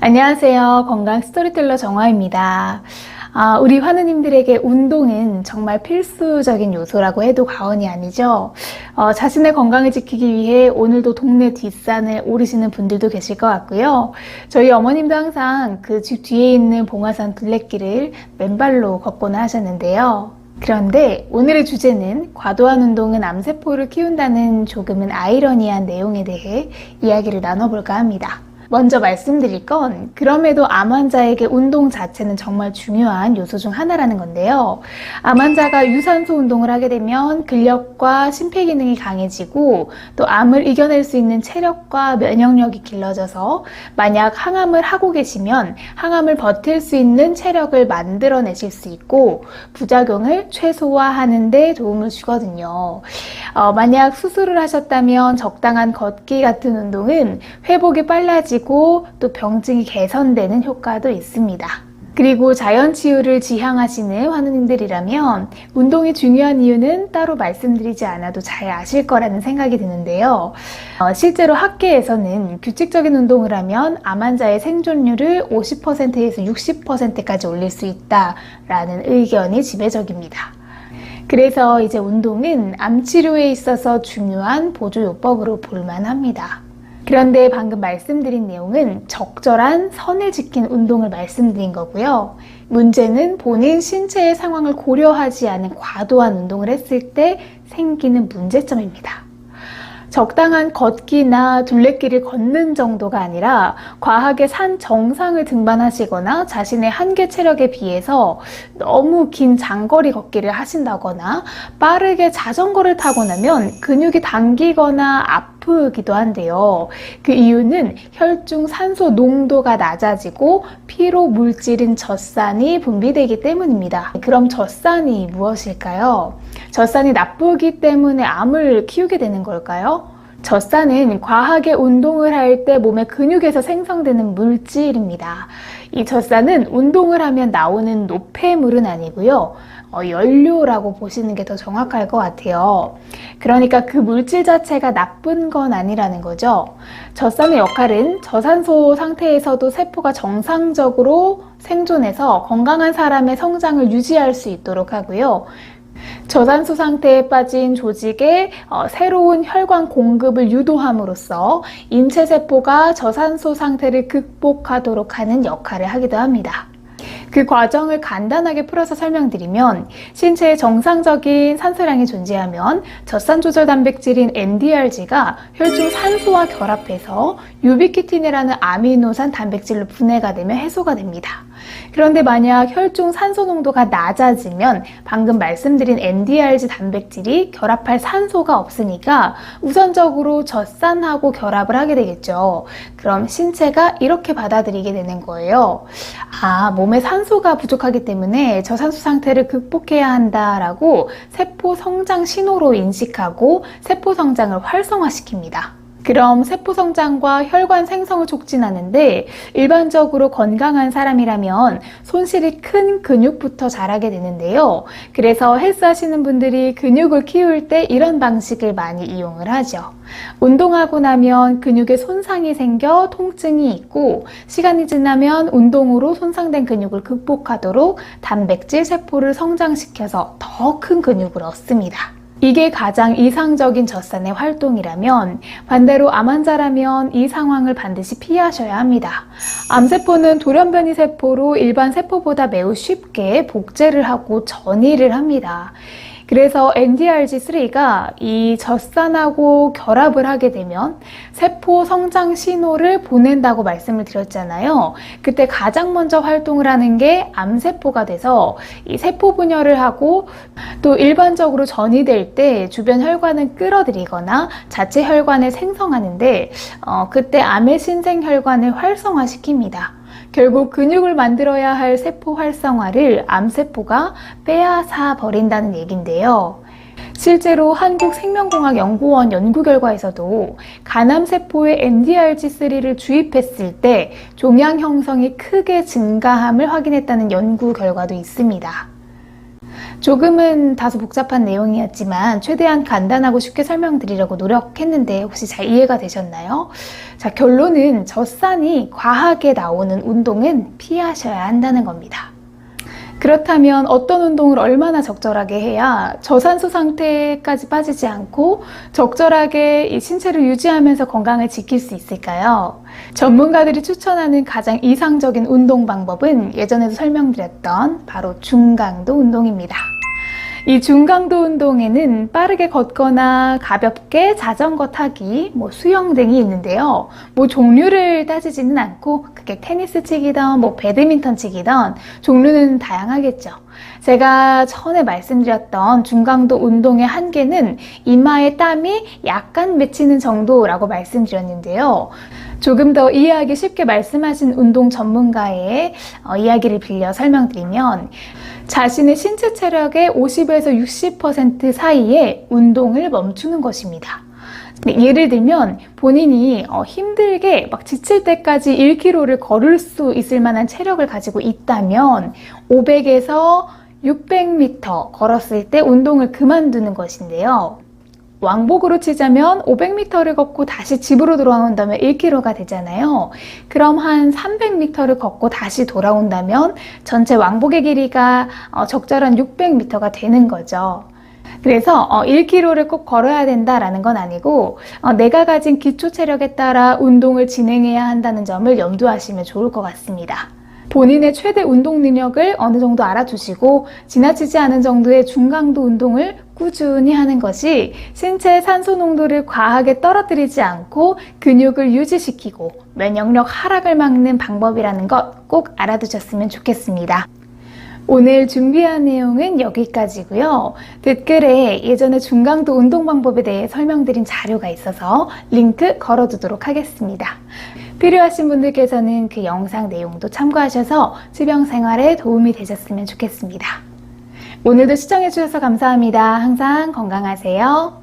안녕하세요. 건강 스토리텔러 정화입니다. 우리 환우님들에게 운동은 정말 필수적인 요소라고 해도 과언이 아니죠. 자신의 건강을 지키기 위해 오늘도 동네 뒷산을 오르시는 분들도 계실 것 같고요. 저희 어머님도 항상 그 집 뒤에 있는 봉화산 둘레길을 맨발로 걷곤 하셨는데요. 그런데 오늘의 주제는 과도한 운동은 암세포를 키운다는 조금은 아이러니한 내용에 대해 이야기를 나눠볼까 합니다. 먼저 말씀드릴 건 그럼에도 암 환자에게 운동 자체는 정말 중요한 요소 중 하나라는 건데요. 암 환자가 유산소 운동을 하게 되면 근력과 심폐기능이 강해지고 또 암을 이겨낼 수 있는 체력과 면역력이 길러져서 만약 항암을 하고 계시면 항암을 버틸 수 있는 체력을 만들어내실 수 있고 부작용을 최소화하는 데 도움을 주거든요. 만약 수술을 하셨다면 적당한 걷기 같은 운동은 회복이 빨라지고 또 병증이 개선되는 효과도 있습니다. 그리고 자연치유를 지향하시는 환우님들이라면 운동이 중요한 이유는 따로 말씀드리지 않아도 잘 아실 거라는 생각이 드는데요. 실제로 학계에서는 규칙적인 운동을 하면 암 환자의 생존율을 50%에서 60%까지 올릴 수 있다라는 의견이 지배적입니다. 그래서 이제 운동은 암 치료에 있어서 중요한 보조요법으로 볼만합니다. 그런데 방금 말씀드린 내용은 적절한 선을 지킨 운동을 말씀드린 거고요. 문제는 본인 신체의 상황을 고려하지 않은 과도한 운동을 했을 때 생기는 문제점입니다. 적당한 걷기나 둘레길을 걷는 정도가 아니라 과하게 산 정상을 등반하시거나 자신의 한계 체력에 비해서 너무 긴 장거리 걷기를 하신다거나 빠르게 자전거를 타고 나면 근육이 당기거나 아프기도 한데요. 그 이유는 혈중 산소 농도가 낮아지고 피로 물질인 젖산이 분비되기 때문입니다. 그럼 젖산이 무엇일까요? 젖산이 나쁘기 때문에 암을 키우게 되는 걸까요? 젖산은 과하게 운동을 할 때 몸의 근육에서 생성되는 물질입니다. 이 젖산은 운동을 하면 나오는 노폐물은 아니고요. 연료라고 보시는 게 더 정확할 것 같아요. 그러니까 그 물질 자체가 나쁜 건 아니라는 거죠. 젖산의 역할은 저산소 상태에서도 세포가 정상적으로 생존해서 건강한 사람의 성장을 유지할 수 있도록 하고요. 저산소 상태에 빠진 조직에 새로운 혈관 공급을 유도함으로써 인체 세포가 저산소 상태를 극복하도록 하는 역할을 하기도 합니다. 그 과정을 간단하게 풀어서 설명드리면 신체에 정상적인 산소량이 존재하면 젖산 조절 단백질인 NDRG가 혈중 산소와 결합해서 유비키틴이라는 아미노산 단백질로 분해가 되며 해소가 됩니다. 그런데 만약 혈중 산소 농도가 낮아지면 방금 말씀드린 NDRG 단백질이 결합할 산소가 없으니까 우선적으로 젖산하고 결합을 하게 되겠죠. 그럼 신체가 이렇게 받아들이게 되는 거예요. 몸에 산소가 부족하기 때문에 저산소 상태를 극복해야 한다라고 세포 성장 신호로 인식하고 세포 성장을 활성화시킵니다. 그럼 세포 성장과 혈관 생성을 촉진하는데 일반적으로 건강한 사람이라면 손실이 큰 근육부터 자라게 되는데요. 그래서 헬스 하시는 분들이 근육을 키울 때 이런 방식을 많이 이용을 하죠. 운동하고 나면 근육에 손상이 생겨 통증이 있고 시간이 지나면 운동으로 손상된 근육을 극복하도록 단백질 세포를 성장시켜서 더 큰 근육을 얻습니다. 이게 가장 이상적인 젖산의 활동이라면 반대로 암 환자라면 이 상황을 반드시 피하셔야 합니다. 암세포는 돌연변이 세포로 일반 세포보다 매우 쉽게 복제를 하고 전이를 합니다. 그래서 NDRG3가 이 젖산하고 결합을 하게 되면 세포 성장 신호를 보낸다고 말씀을 드렸잖아요. 그때 가장 먼저 활동을 하는 게 암세포가 돼서 이 세포 분열을 하고 또 일반적으로 전이될 때 주변 혈관을 끌어들이거나 자체 혈관을 생성하는데 그때 암의 신생 혈관을 활성화시킵니다. 결국 근육을 만들어야 할 세포 활성화를 암세포가 빼앗아 버린다는 얘긴데요. 실제로 한국생명공학연구원 연구 결과에서도 간암세포에 NDRG3를 주입했을 때 종양 형성이 크게 증가함을 확인했다는 연구 결과도 있습니다. 조금은 다소 복잡한 내용이었지만 최대한 간단하고 쉽게 설명드리려고 노력했는데 혹시 잘 이해가 되셨나요? 자, 결론은 젖산이 과하게 나오는 운동은 피하셔야 한다는 겁니다. 그렇다면 어떤 운동을 얼마나 적절하게 해야 저산소 상태까지 빠지지 않고 적절하게 이 신체를 유지하면서 건강을 지킬 수 있을까요? 전문가들이 추천하는 가장 이상적인 운동 방법은 예전에도 설명드렸던 바로 중강도 운동입니다. 이 중강도 운동에는 빠르게 걷거나 가볍게 자전거 타기, 수영 등이 있는데요. 종류를 따지지는 않고 그게 테니스 치기든 배드민턴 치기든 종류는 다양하겠죠. 제가 전에 말씀드렸던 중강도 운동의 한계는 이마에 땀이 약간 맺히는 정도라고 말씀드렸는데요. 조금 더 이해하기 쉽게 말씀하신 운동 전문가의 이야기를 빌려 설명드리면 자신의 신체 체력의 50에서 60% 사이에 운동을 멈추는 것입니다. 예를 들면 본인이 힘들게 지칠 때까지 1km를 걸을 수 있을 만한 체력을 가지고 있다면 500에서 600m 걸었을 때 운동을 그만두는 것인데요. 왕복으로 치자면 500m를 걷고 다시 집으로 돌아온다면 1km가 되잖아요. 그럼 한 300m를 걷고 다시 돌아온다면 전체 왕복의 길이가 적절한 600m가 되는 거죠. 그래서 1km를 꼭 걸어야 된다라는 건 아니고 내가 가진 기초 체력에 따라 운동을 진행해야 한다는 점을 염두하시면 좋을 것 같습니다. 본인의 최대 운동 능력을 어느 정도 알아두시고 지나치지 않은 정도의 중강도 운동을 꾸준히 하는 것이 신체의 산소 농도를 과하게 떨어뜨리지 않고 근육을 유지시키고 면역력 하락을 막는 방법이라는 것 꼭 알아두셨으면 좋겠습니다. 오늘 준비한 내용은 여기까지고요. 댓글에 예전에 중강도 운동 방법에 대해 설명드린 자료가 있어서 링크 걸어두도록 하겠습니다. 필요하신 분들께서는 그 영상 내용도 참고하셔서 지병 생활에 도움이 되셨으면 좋겠습니다. 오늘도 시청해주셔서 감사합니다. 항상 건강하세요.